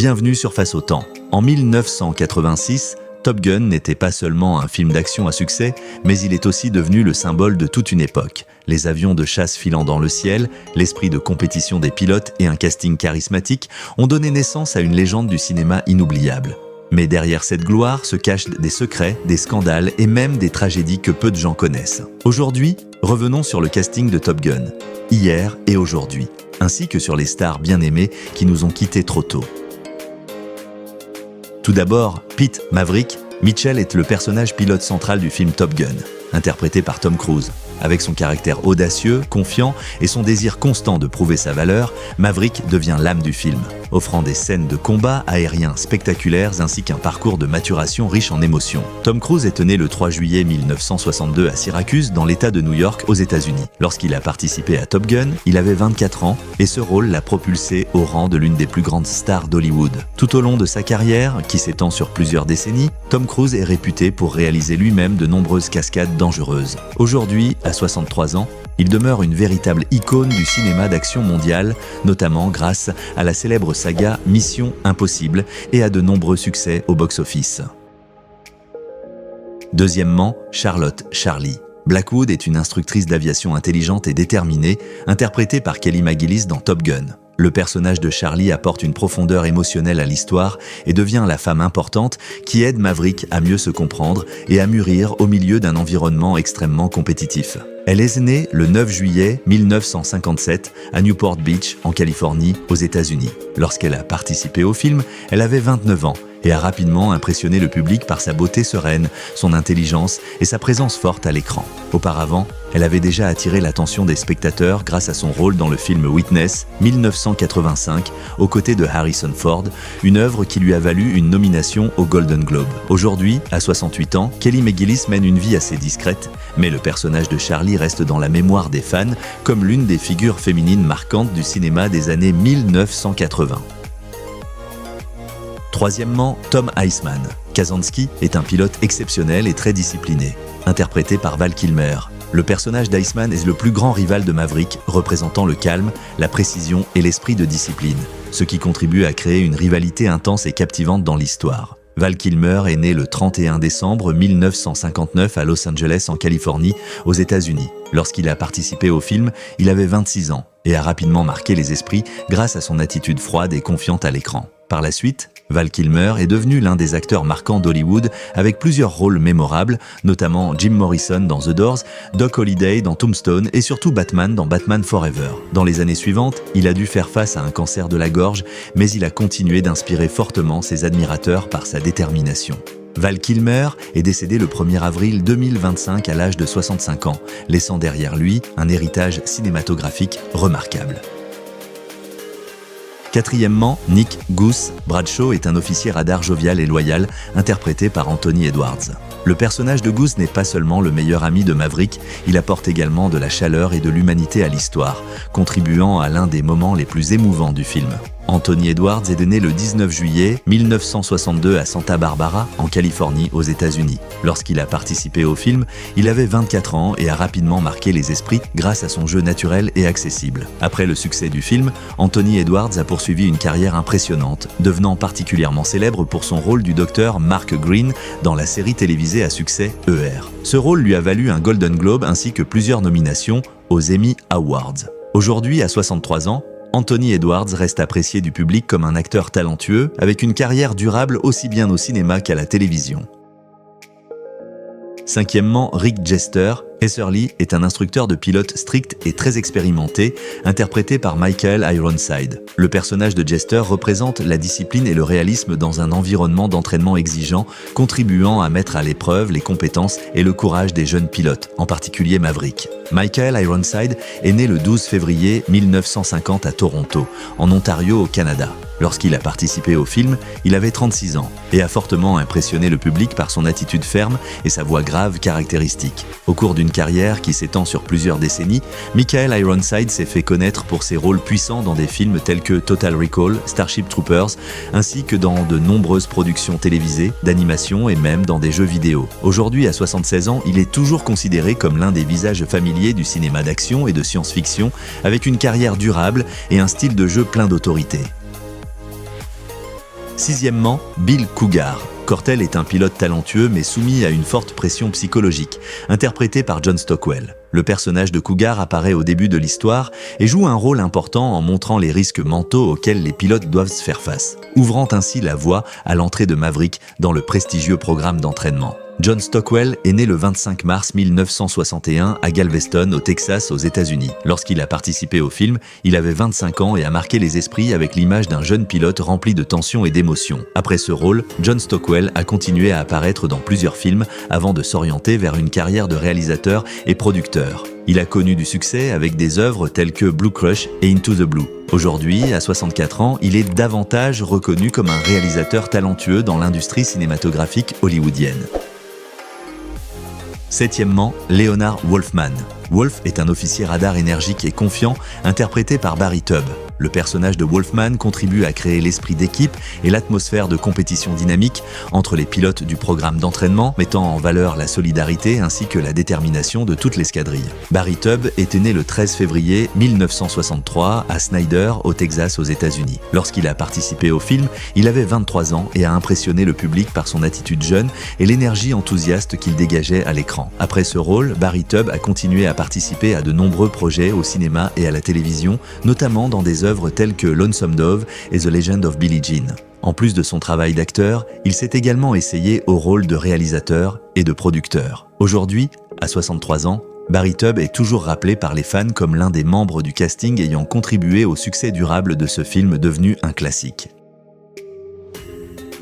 Bienvenue sur Face au Temps. En 1986, Top Gun n'était pas seulement un film d'action à succès, mais il est aussi devenu le symbole de toute une époque. Les avions de chasse filant dans le ciel, l'esprit de compétition des pilotes et un casting charismatique ont donné naissance à une légende du cinéma inoubliable. Mais derrière cette gloire se cachent des secrets, des scandales et même des tragédies que peu de gens connaissent. Aujourd'hui, revenons sur le casting de Top Gun, hier et aujourd'hui, ainsi que sur les stars bien aimées qui nous ont quittés trop tôt. Tout d'abord, Pete Maverick Mitchell est le personnage pilote central du film Top Gun, interprété par Tom Cruise. Avec son caractère audacieux, confiant et son désir constant de prouver sa valeur, Maverick devient l'âme du film, offrant des scènes de combat aériens spectaculaires ainsi qu'un parcours de maturation riche en émotions. Tom Cruise est né le 3 juillet 1962 à Syracuse, dans l'État de New York, aux États-Unis. Lorsqu'il a participé à Top Gun, il avait 24 ans et ce rôle l'a propulsé au rang de l'une des plus grandes stars d'Hollywood. Tout au long de sa carrière, qui s'étend sur plusieurs décennies, Tom Cruise est réputé pour réaliser lui-même de nombreuses cascades dangereuses. Aujourd'hui, à 63 ans, il demeure une véritable icône du cinéma d'action mondial, notamment grâce à la célèbre saga Mission Impossible et à de nombreux succès au box-office. Deuxièmement, Charlotte Charlie. Blackwood est une instructrice d'aviation intelligente et déterminée, interprétée par Kelly McGillis dans Top Gun. Le personnage de Charlie apporte une profondeur émotionnelle à l'histoire et devient la femme importante qui aide Maverick à mieux se comprendre et à mûrir au milieu d'un environnement extrêmement compétitif. Elle est née le 9 juillet 1957 à Newport Beach, en Californie, aux États-Unis. Lorsqu'elle a participé au film, elle avait 29 ans et a rapidement impressionné le public par sa beauté sereine, son intelligence et sa présence forte à l'écran. Auparavant, elle avait déjà attiré l'attention des spectateurs grâce à son rôle dans le film Witness, 1985, aux côtés de Harrison Ford, une œuvre qui lui a valu une nomination au Golden Globe. Aujourd'hui, à 68 ans, Kelly McGillis mène une vie assez discrète, mais le personnage de Charlie reste dans la mémoire des fans comme l'une des figures féminines marquantes du cinéma des années 1980. Troisièmement, Tom Heisman. Kazansky est un pilote exceptionnel et très discipliné, interprété par Val Kilmer. Le personnage d'Heisman est le plus grand rival de Maverick, représentant le calme, la précision et l'esprit de discipline, ce qui contribue à créer une rivalité intense et captivante dans l'histoire. Val Kilmer est né le 31 décembre 1959 à Los Angeles, en Californie, aux États-Unis. Lorsqu'il a participé au film, il avait 26 ans et a rapidement marqué les esprits grâce à son attitude froide et confiante à l'écran. Par la suite, Val Kilmer est devenu l'un des acteurs marquants d'Hollywood avec plusieurs rôles mémorables, notamment Jim Morrison dans The Doors, Doc Holliday dans Tombstone et surtout Batman dans Batman Forever. Dans les années suivantes, il a dû faire face à un cancer de la gorge, mais il a continué d'inspirer fortement ses admirateurs par sa détermination. Val Kilmer est décédé le 1er avril 2025 à l'âge de 65 ans, laissant derrière lui un héritage cinématographique remarquable. Quatrièmement, Nick Goose Bradshaw est un officier radar jovial et loyal, interprété par Anthony Edwards. Le personnage de Goose n'est pas seulement le meilleur ami de Maverick, il apporte également de la chaleur et de l'humanité à l'histoire, contribuant à l'un des moments les plus émouvants du film. Anthony Edwards est né le 19 juillet 1962 à Santa Barbara, en Californie, aux États-Unis. Lorsqu'il a participé au film, il avait 24 ans et a rapidement marqué les esprits grâce à son jeu naturel et accessible. Après le succès du film, Anthony Edwards a poursuivi une carrière impressionnante, devenant particulièrement célèbre pour son rôle du docteur Mark Green dans la série télévisée à succès ER. Ce rôle lui a valu un Golden Globe ainsi que plusieurs nominations aux Emmy Awards. Aujourd'hui, à 63 ans, Anthony Edwards reste apprécié du public comme un acteur talentueux, avec une carrière durable aussi bien au cinéma qu'à la télévision. Cinquièmement, Rick Jester. Heather Lee est un instructeur de pilote strict et très expérimenté, interprété par Michael Ironside. Le personnage de Jester représente la discipline et le réalisme dans un environnement d'entraînement exigeant, contribuant à mettre à l'épreuve les compétences et le courage des jeunes pilotes, en particulier Maverick. Michael Ironside est né le 12 février 1950 à Toronto, en Ontario, au Canada. Lorsqu'il a participé au film, il avait 36 ans et a fortement impressionné le public par son attitude ferme et sa voix grave caractéristique. Au cours d'une carrière qui s'étend sur plusieurs décennies, Michael Ironside s'est fait connaître pour ses rôles puissants dans des films tels que Total Recall, Starship Troopers, ainsi que dans de nombreuses productions télévisées, d'animation et même dans des jeux vidéo. Aujourd'hui, à 76 ans, il est toujours considéré comme l'un des visages familiers du cinéma d'action et de science-fiction, avec une carrière durable et un style de jeu plein d'autorité. Sixièmement, Bill Cougar. Cortel est un pilote talentueux mais soumis à une forte pression psychologique, interprété par John Stockwell. Le personnage de Cougar apparaît au début de l'histoire et joue un rôle important en montrant les risques mentaux auxquels les pilotes doivent se faire face, ouvrant ainsi la voie à l'entrée de Maverick dans le prestigieux programme d'entraînement. John Stockwell est né le 25 mars 1961 à Galveston, au Texas, aux États-Unis. Lorsqu'il a participé au film, il avait 25 ans et a marqué les esprits avec l'image d'un jeune pilote rempli de tension et d'émotion. Après ce rôle, John Stockwell a continué à apparaître dans plusieurs films avant de s'orienter vers une carrière de réalisateur et producteur. Il a connu du succès avec des œuvres telles que Blue Crush et Into the Blue. Aujourd'hui, à 64 ans, il est davantage reconnu comme un réalisateur talentueux dans l'industrie cinématographique hollywoodienne. Septièmement, Leonard Wolfman. Wolf est un officier radar énergique et confiant, interprété par Barry Tubb. Le personnage de Wolfman contribue à créer l'esprit d'équipe et l'atmosphère de compétition dynamique entre les pilotes du programme d'entraînement, mettant en valeur la solidarité ainsi que la détermination de toute l'escadrille. Barry Tubb était né le 13 février 1963 à Snyder, au Texas, aux États-Unis. Lorsqu'il a participé au film, il avait 23 ans et a impressionné le public par son attitude jeune et l'énergie enthousiaste qu'il dégageait à l'écran. Après ce rôle, Barry Tubb a continué à participer à de nombreux projets au cinéma et à la télévision, notamment dans des œuvres telles que Lonesome Dove et The Legend of Billie Jean. En plus de son travail d'acteur, il s'est également essayé au rôle de réalisateur et de producteur. Aujourd'hui, à 63 ans, Barry Tubb est toujours rappelé par les fans comme l'un des membres du casting ayant contribué au succès durable de ce film devenu un classique.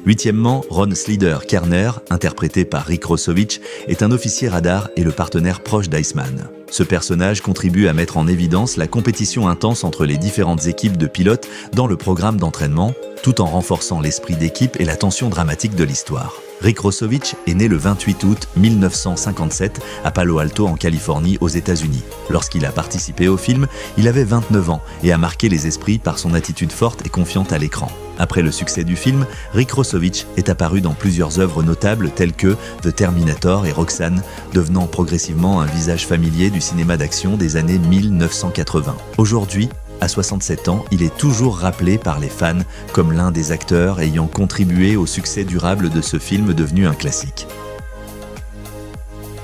Huitièmement, Ron Slider-Kerner, interprété par Rick Rossovich, est un officier radar et le partenaire proche d'Iceman. Ce personnage contribue à mettre en évidence la compétition intense entre les différentes équipes de pilotes dans le programme d'entraînement, tout en renforçant l'esprit d'équipe et la tension dramatique de l'histoire. Rick Rossovich est né le 28 août 1957 à Palo Alto en Californie aux États-Unis. Lorsqu'il a participé au film, il avait 29 ans et a marqué les esprits par son attitude forte et confiante à l'écran. Après le succès du film, Rick Rossovich est apparu dans plusieurs œuvres notables telles que The Terminator et Roxanne, devenant progressivement un visage familier du cinéma d'action des années 1980. Aujourd'hui, à 67 ans, il est toujours rappelé par les fans comme l'un des acteurs ayant contribué au succès durable de ce film devenu un classique.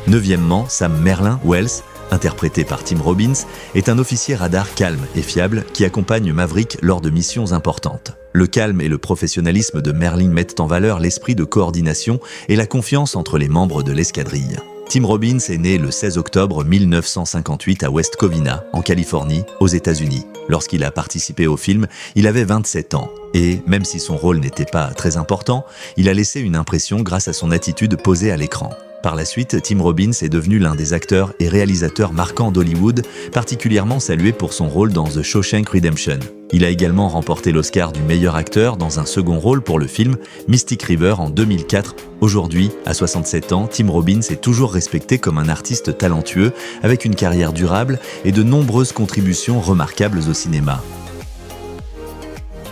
Neuvièmement, Sam Merlin-Wells, interprété par Tim Robbins, est un officier radar calme et fiable qui accompagne Maverick lors de missions importantes. Le calme et le professionnalisme de Merlin mettent en valeur l'esprit de coordination et la confiance entre les membres de l'escadrille. Tim Robbins est né le 16 octobre 1958 à West Covina, en Californie, aux États-Unis. Lorsqu'il a participé au film, il avait 27 ans et, même si son rôle n'était pas très important, il a laissé une impression grâce à son attitude posée à l'écran. Par la suite, Tim Robbins est devenu l'un des acteurs et réalisateurs marquants d'Hollywood, particulièrement salué pour son rôle dans The Shawshank Redemption. Il a également remporté l'Oscar du meilleur acteur dans un second rôle pour le film Mystic River en 2004. Aujourd'hui, à 67 ans, Tim Robbins est toujours respecté comme un artiste talentueux avec une carrière durable et de nombreuses contributions remarquables au cinéma.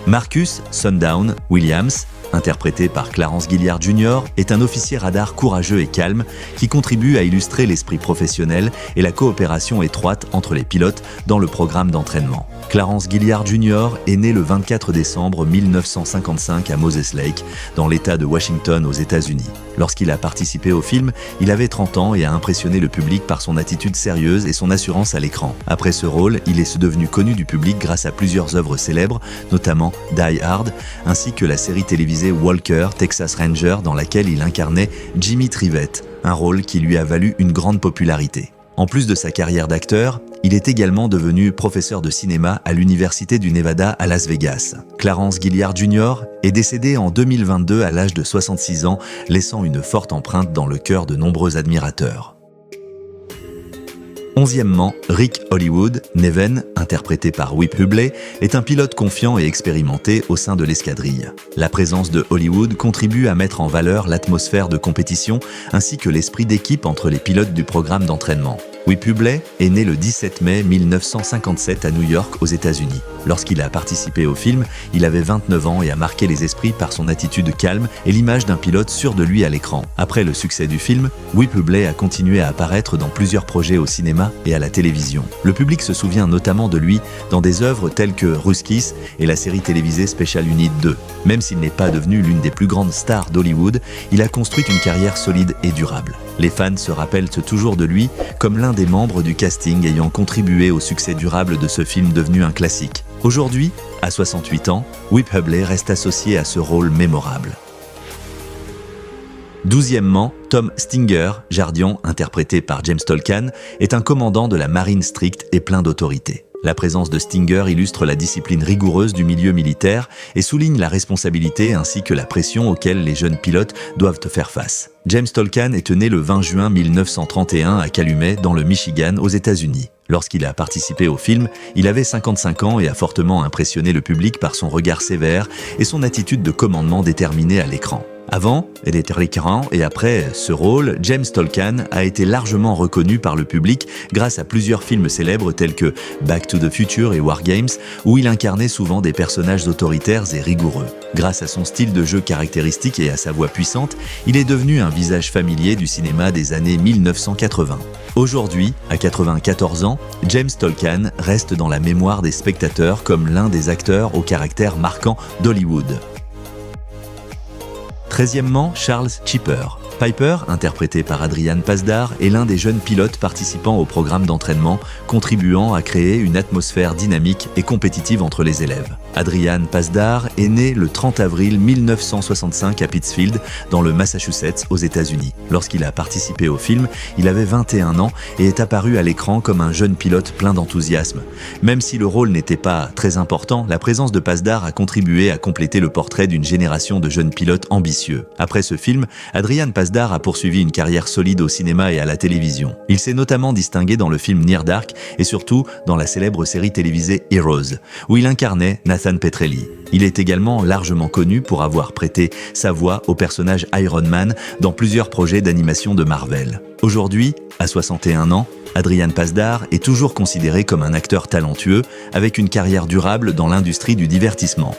Marcus Sundown Williams, interprété par Clarence Gilliard Jr., est un officier radar courageux et calme qui contribue à illustrer l'esprit professionnel et la coopération étroite entre les pilotes dans le programme d'entraînement. Clarence Gilliard Jr. est né le 24 décembre 1955 à Moses Lake, dans l'État de Washington aux États-Unis. Lorsqu'il a participé au film, il avait 30 ans et a impressionné le public par son attitude sérieuse et son assurance à l'écran. Après ce rôle, il est devenu connu du public grâce à plusieurs œuvres célèbres, notamment Die Hard, ainsi que la série télévisée Walker, Texas Ranger, dans laquelle il incarnait Jimmy Trivette, un rôle qui lui a valu une grande popularité. En plus de sa carrière d'acteur, il est également devenu professeur de cinéma à l'Université du Nevada à Las Vegas. Clarence Gilliard Jr. est décédé en 2022 à l'âge de 66 ans, laissant une forte empreinte dans le cœur de nombreux admirateurs. Onzièmement, Rick Hollywood Neven, interprété par Whip Hubley, est un pilote confiant et expérimenté au sein de l'escadrille. La présence de Hollywood contribue à mettre en valeur l'atmosphère de compétition ainsi que l'esprit d'équipe entre les pilotes du programme d'entraînement. Whip Hubley est né le 17 mai 1957 à New York, aux États-Unis. Lorsqu'il a participé au film, il avait 29 ans et a marqué les esprits par son attitude calme et l'image d'un pilote sûr de lui à l'écran. Après le succès du film, Whip Hubley a continué à apparaître dans plusieurs projets au cinéma et à la télévision. Le public se souvient notamment de lui dans des œuvres telles que Ruskies et la série télévisée Special Unit 2. Même s'il n'est pas devenu l'une des plus grandes stars d'Hollywood, il a construit une carrière solide et durable. Les fans se rappellent toujours de lui comme l'un des membres du casting ayant contribué au succès durable de ce film devenu un classique. Aujourd'hui, à 68 ans, Whip Hubley reste associé à ce rôle mémorable. 12e, Tom Stinger, Jardian, interprété par James Tolkan, est un commandant de la marine stricte et plein d'autorité. La présence de Stinger illustre la discipline rigoureuse du milieu militaire et souligne la responsabilité ainsi que la pression auxquelles les jeunes pilotes doivent faire face. James Tolkan est né le 20 juin 1931 à Calumet, dans le Michigan, aux États-Unis. Lorsqu'il a participé au film, il avait 55 ans et a fortement impressionné le public par son regard sévère et son attitude de commandement déterminée à l'écran. Avant, elle était récurrent et après ce rôle, James Tolkan a été largement reconnu par le public grâce à plusieurs films célèbres tels que Back to the Future et War Games, où il incarnait souvent des personnages autoritaires et rigoureux. Grâce à son style de jeu caractéristique et à sa voix puissante, il est devenu un visage familier du cinéma des années 1980. Aujourd'hui, à 94 ans, James Tolkan reste dans la mémoire des spectateurs comme l'un des acteurs au caractère marquant d'Hollywood. 13e, Charles Chipper. Piper, interprété par Adrian Pasdar, est l'un des jeunes pilotes participant au programme d'entraînement, contribuant à créer une atmosphère dynamique et compétitive entre les élèves. Adrian Pasdar est né le 30 avril 1965 à Pittsfield, dans le Massachusetts, aux États-Unis. Lorsqu'il a participé au film, il avait 21 ans et est apparu à l'écran comme un jeune pilote plein d'enthousiasme. Même si le rôle n'était pas très important, la présence de Pasdar a contribué à compléter le portrait d'une génération de jeunes pilotes ambitieux. Après ce film, Adrian Pasdar a poursuivi une carrière solide au cinéma et à la télévision. Il s'est notamment distingué dans le film Near Dark et surtout dans la célèbre série télévisée Heroes, où il incarnait Nathan Petrelli. Il est également largement connu pour avoir prêté sa voix au personnage Iron Man dans plusieurs projets d'animation de Marvel. Aujourd'hui, à 61 ans, Adrian Pasdar est toujours considéré comme un acteur talentueux avec une carrière durable dans l'industrie du divertissement.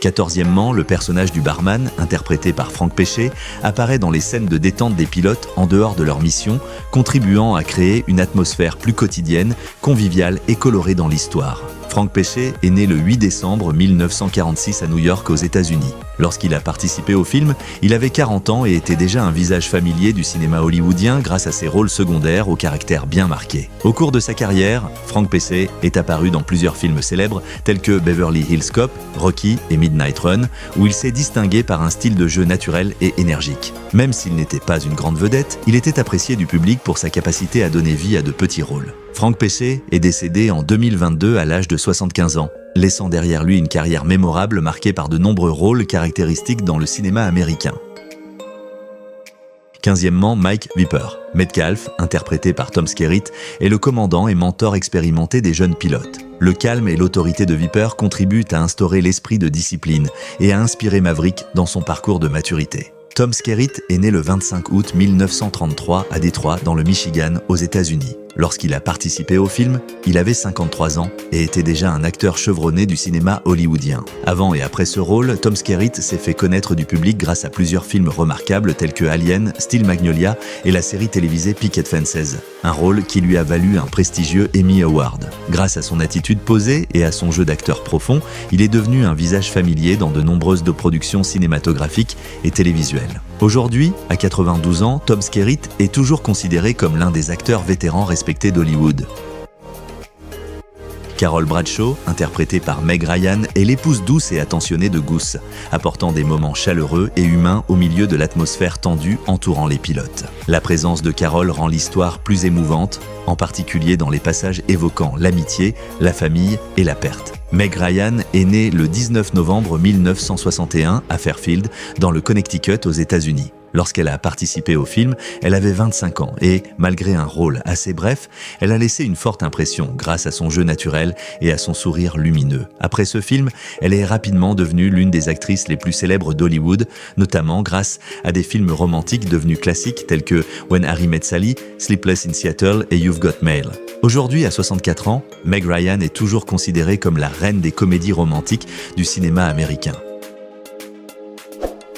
14e, le personnage du barman, interprété par Frank Pesce, apparaît dans les scènes de détente des pilotes en dehors de leur mission, contribuant à créer une atmosphère plus quotidienne, conviviale et colorée dans l'histoire. Frank Pesce est né le 8 décembre 1946 à New York, aux États-Unis. Lorsqu'il a participé au film, il avait 40 ans et était déjà un visage familier du cinéma hollywoodien grâce à ses rôles secondaires au caractère bien marqué. Au cours de sa carrière, Frank Pesce est apparu dans plusieurs films célèbres tels que Beverly Hills Cop, Rocky et Midnight Run, où il s'est distingué par un style de jeu naturel et énergique. Même s'il n'était pas une grande vedette, il était apprécié du public pour sa capacité à donner vie à de petits rôles. Frank Pesce est décédé en 2022 à l'âge de 75 ans, laissant derrière lui une carrière mémorable marquée par de nombreux rôles caractéristiques dans le cinéma américain. 15e, Mike Viper. Metcalf, interprété par Tom Skerritt, est le commandant et mentor expérimenté des jeunes pilotes. Le calme et l'autorité de Viper contribuent à instaurer l'esprit de discipline et à inspirer Maverick dans son parcours de maturité. Tom Skerritt est né le 25 août 1933 à Détroit, dans le Michigan, aux États-Unis. Lorsqu'il a participé au film, il avait 53 ans et était déjà un acteur chevronné du cinéma hollywoodien. Avant et après ce rôle, Tom Skerritt s'est fait connaître du public grâce à plusieurs films remarquables tels que Alien, Steel Magnolia et la série télévisée Picket Fences, un rôle qui lui a valu un prestigieux Emmy Award. Grâce à son attitude posée et à son jeu d'acteur profond, il est devenu un visage familier dans de nombreuses productions cinématographiques et télévisuelles. Aujourd'hui, à 92 ans, Tom Skerritt est toujours considéré comme l'un des acteurs vétérans respectés d'Hollywood. Carol Bradshaw, interprétée par Meg Ryan, est l'épouse douce et attentionnée de Goose, apportant des moments chaleureux et humains au milieu de l'atmosphère tendue entourant les pilotes. La présence de Carol rend l'histoire plus émouvante, en particulier dans les passages évoquant l'amitié, la famille et la perte. Meg Ryan est née le 19 novembre 1961 à Fairfield, dans le Connecticut, aux États-Unis. Lorsqu'elle a participé au film, elle avait 25 ans et, malgré un rôle assez bref, elle a laissé une forte impression grâce à son jeu naturel et à son sourire lumineux. Après ce film, elle est rapidement devenue l'une des actrices les plus célèbres d'Hollywood, notamment grâce à des films romantiques devenus classiques tels que When Harry Met Sally, Sleepless in Seattle et You've Got Mail. Aujourd'hui, à 64 ans, Meg Ryan est toujours considérée comme la reine des comédies romantiques du cinéma américain.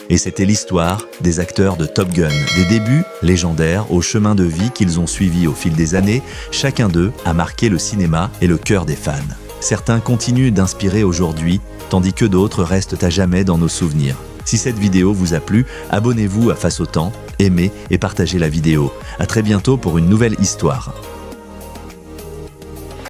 Et c'était l'histoire des acteurs de Top Gun, des débuts légendaires au chemin de vie qu'ils ont suivi au fil des années. Chacun d'eux a marqué le cinéma et le cœur des fans. Certains continuent d'inspirer aujourd'hui, tandis que d'autres restent à jamais dans nos souvenirs. Si cette vidéo vous a plu, abonnez-vous à Face au Temps, aimez et partagez la vidéo. À très bientôt pour une nouvelle histoire.